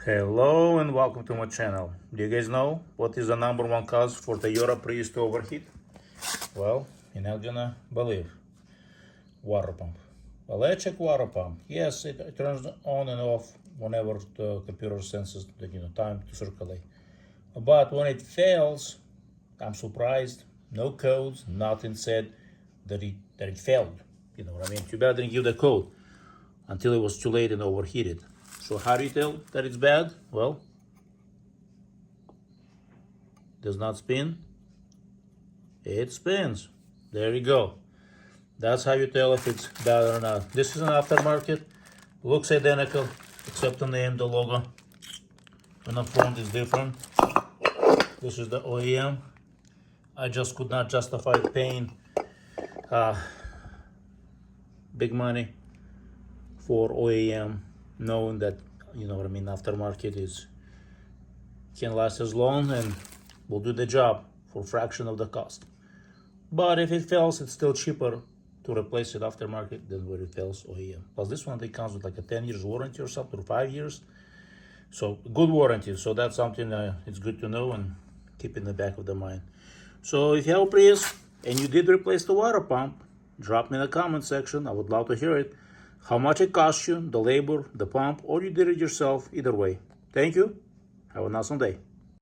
Hello and welcome to my channel. Do you guys know what is the number one cause for Toyota Prius to overheat? Well, you're not gonna believe. Water pump. Electric water pump. Yes, it turns on and off whenever the computer senses the time to circulate. But when it fails, I'm surprised. No codes, nothing said that it failed. You know what I mean? Too bad they didn't give the code until it was too late and overheated. So how do you tell that it's bad? Well, does not spin. It spins. There you go. That's how you tell if it's bad or not. This is an aftermarket. Looks identical, except the name, the logo. On the front is different. This is the OEM. I just could not justify paying big money for OEM, knowing that, aftermarket can last as long and will do the job for a fraction of the cost. But if it fails, it's still cheaper to replace it aftermarket than when it fails OEM. Plus this one, it comes with like a 10 years warranty or something, or 5 years. So good warranty. So that's something it's good to know and keep in the back of the mind. So if you have a Prius and you did replace the water pump, drop me in the comment section. I would love to hear it. How much it cost you, the labor, the pump, or you did it yourself. Either way. Thank you. Have an awesome day.